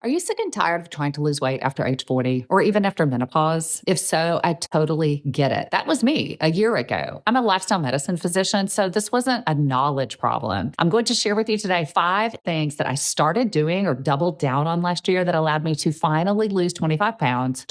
Are you sick and tired of trying to lose weight after age 40 or even after menopause? If so, I totally get it. That was me a year ago. I'm a lifestyle medicine physician, so this wasn't a knowledge problem. I'm going to share with you today 5 things that I started doing or doubled down on last year that allowed me to finally lose 25 pounds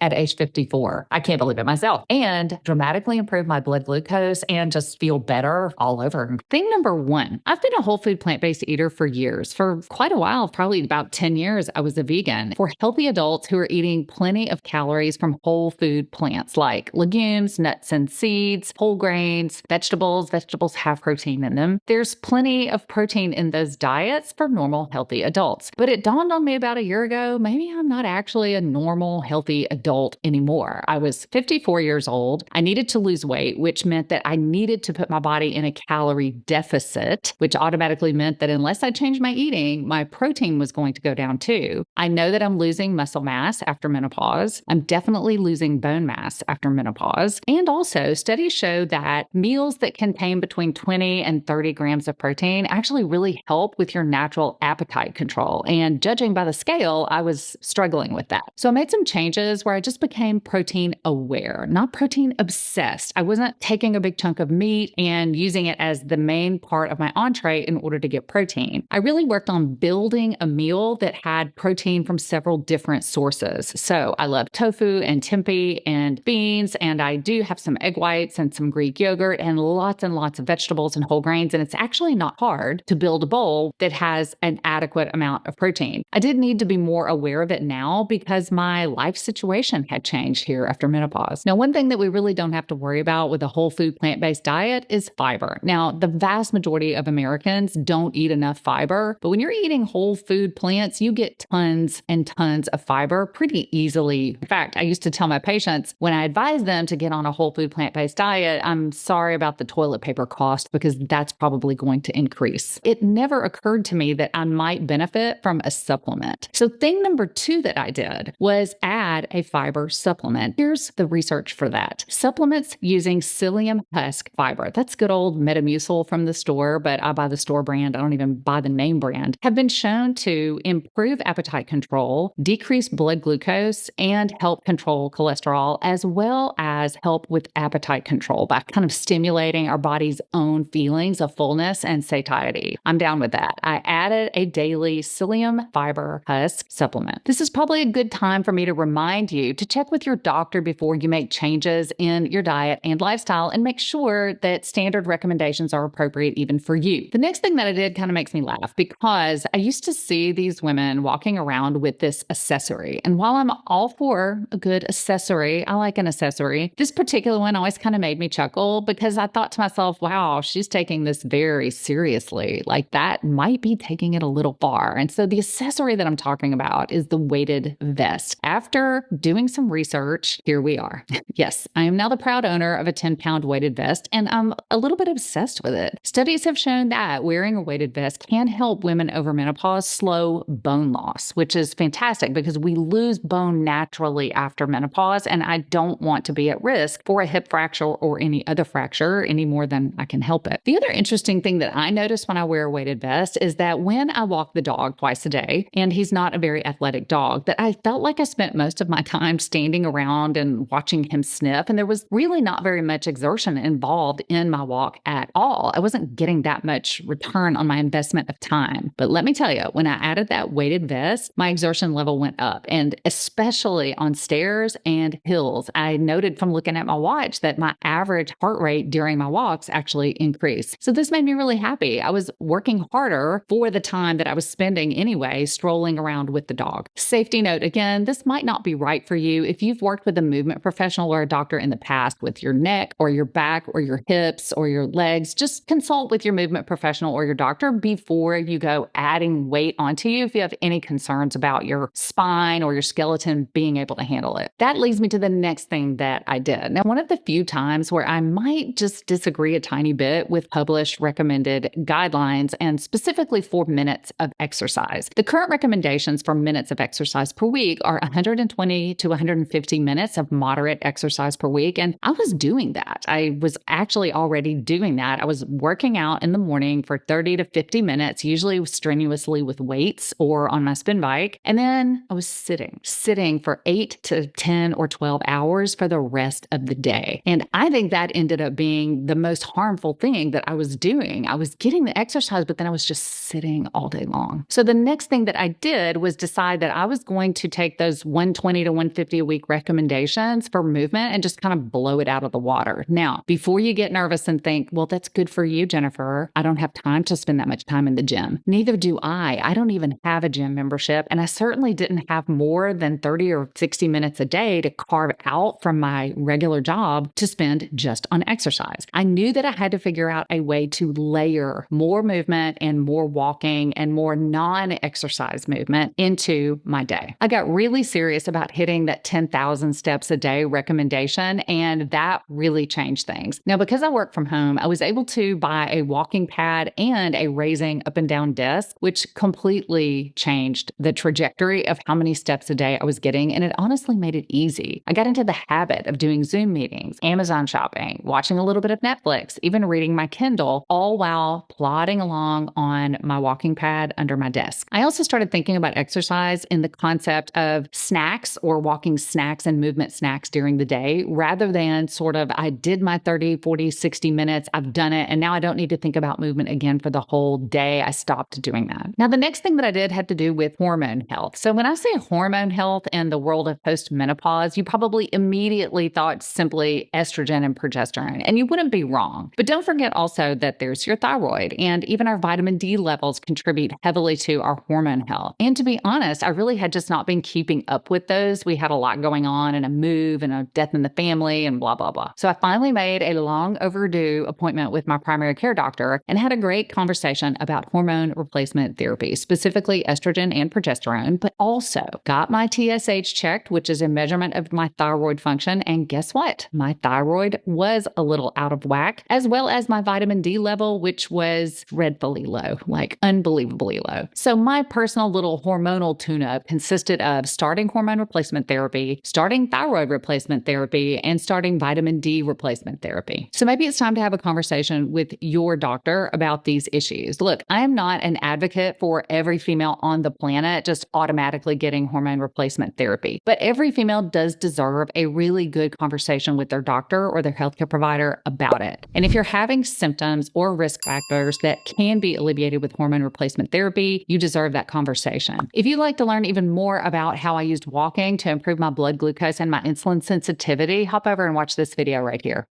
at age 54. I can't believe it myself. And dramatically improve my blood glucose and just feel better all over. Thing number one, I've been a whole food plant-based eater for years. For quite a while, probably about 10 years, I was a vegan. For healthy adults who are eating plenty of calories from whole food plants like legumes, nuts and seeds, whole grains, vegetables. Vegetables have protein in them. There's plenty of protein in those diets for normal, healthy adults. But it dawned on me about a year ago, maybe I'm not actually a normal, healthy adult anymore. I was 54 years old. I needed to lose weight, which meant that I needed to put my body in a calorie deficit, which automatically meant that unless I changed my eating, my protein was going to go down too. I know that I'm losing muscle mass after menopause. I'm definitely losing bone mass after menopause. And also, studies show that meals that contain between 20 and 30 grams of protein actually really help with your natural appetite control. And judging by the scale, I was struggling with that. So I made some changes where I just became protein aware, not protein obsessed. I wasn't taking a big chunk of meat and using it as the main part of my entree in order to get protein. I really worked on building a meal that had protein from several different sources. So I love tofu and tempeh and beans, and I do have some egg whites and some Greek yogurt and lots of vegetables and whole grains. And it's actually not hard to build a bowl that has an adequate amount of protein. I did need to be more aware of it now because my life situation had changed here after menopause. Now, one thing that we really don't have to worry about with a whole food plant-based diet is fiber. Now, the vast majority of Americans don't eat enough fiber, but when you're eating whole food plants, you get tons and tons of fiber pretty easily. In fact, I used to tell my patients when I advise them to get on a whole food plant-based diet, I'm sorry about the toilet paper cost because that's probably going to increase. It never occurred to me that I might benefit from a supplement. So thing number 2 that I did was add a fiber supplement. Here's the research for that. Supplements using psyllium husk fiber, that's good old Metamucil from the store, but I buy the store brand. I don't even buy the name brand, have been shown to improve appetite control, decrease blood glucose, and help control cholesterol, as well as help with appetite control by kind of stimulating our body's own feelings of fullness and satiety. I'm down with that. I added a daily psyllium fiber husk supplement. This is probably a good time for me to remind you to check with your doctor before you make changes in your diet and lifestyle and make sure that standard recommendations are appropriate even for you. The next thing that I did kind of makes me laugh because I used to see these women walking around with this accessory. And while I'm all for a good accessory, I like an accessory, this particular one always kind of made me chuckle because I thought to myself, wow, she's taking this very seriously. Like that might be taking it a little far. And so the accessory that I'm talking about is the weighted vest. After doing some research, here we are. Yes, I am now the proud owner of a 10-pound weighted vest, and I'm a little bit obsessed with it. Studies have shown that wearing a weighted vest can help women over menopause slow bone loss, which is fantastic because we lose bone naturally after menopause, and I don't want to be at risk for a hip fracture or any other fracture any more than I can help it. The other interesting thing that I notice when I wear a weighted vest is that when I walk the dog twice a day, and he's not a very athletic dog, that I felt like I spent most of my time standing around and watching him sniff, and there was really not very much exertion involved in my walk at all. I wasn't getting that much return on my investment of time. But let me tell you, when I added that weighted vest, my exertion level went up, and especially on stairs and hills. I noted from looking at my watch that my average heart rate during my walks actually increased. So this made me really happy. I was working harder for the time that I was spending anyway, strolling around with the dog. Safety note, again, this might not be right for you if you've worked with a movement professional or a doctor in the past with your neck or your back or your hips or your legs. Just consult with your movement professional or your doctor before you go adding weight onto you if you have any concerns about your spine or your skeleton being able to handle it. That leads me to the next thing that I did. Now, one of the few times where I might just disagree a tiny bit with published recommended guidelines and specifically for minutes of exercise. The current recommendations for minutes of exercise per week are 120 to 150 minutes of moderate exercise per week. And I was doing that. I was actually already doing that. I was working out in the morning for 30 to 50 minutes, usually strenuously with weights. weights or on my spin bike. And then I was sitting for 8 to 10 or 12 hours for the rest of the day. And I think that ended up being the most harmful thing that I was doing. I was getting the exercise, but then I was just sitting all day long. So the next thing that I did was decide that I was going to take those 120 to 150 a week recommendations for movement and just kind of blow it out of the water. Now, before you get nervous and think, well, that's good for you, Jennifer, I don't have time to spend that much time in the gym. Neither do I. I don't even have a gym membership. And I certainly didn't have more than 30 or 60 minutes a day to carve out from my regular job to spend just on exercise. I knew that I had to figure out a way to layer more movement and more walking and more non-exercise movement into my day. I got really serious about hitting that 10,000 steps a day recommendation, and that really changed things. Now, because I work from home, I was able to buy a walking pad and a raising up and down desk, which completely changed the trajectory of how many steps a day I was getting, and it honestly made it easy. I got into the habit of doing Zoom meetings, Amazon shopping, watching a little bit of Netflix, even reading my Kindle, all while plodding along on my walking pad under my desk. I also started thinking about exercise in the concept of snacks or walking snacks and movement snacks during the day, rather than sort of, I did my 30, 40, 60 minutes, I've done it, and now I don't need to think about movement again for the whole day. I stopped doing that. Now, the next thing that I did had to do with hormone health. So when I say hormone health and the world of post-menopause, you probably immediately thought simply estrogen and progesterone, and you wouldn't be wrong. But don't forget also that there's your thyroid, and even our vitamin D levels contribute heavily to our hormone health. And to be honest, I really had just not been keeping up with those. We had a lot going on and a move and a death in the family and blah, blah, blah. So I finally made a long overdue appointment with my primary care doctor and had a great conversation about hormone replacement therapy, specifically estrogen and progesterone, but also got my TSH checked, which is a measurement of my thyroid function. And guess what? My thyroid was a little out of whack, as well as my vitamin D level, which was dreadfully low, like unbelievably low. So my personal little hormonal tune-up consisted of starting hormone replacement therapy, starting thyroid replacement therapy, and starting vitamin D replacement therapy. So maybe it's time to have a conversation with your doctor about these issues. Look, I am not an advocate for every female on the planet just automatically getting hormone replacement therapy, but every female does deserve a really good conversation with their doctor or their healthcare provider about it. And if you're having symptoms or risk factors that can be alleviated with hormone replacement therapy, you deserve that conversation. If you'd like to learn even more about how I used walking to improve my blood glucose and my insulin sensitivity, hop over and watch this video right here.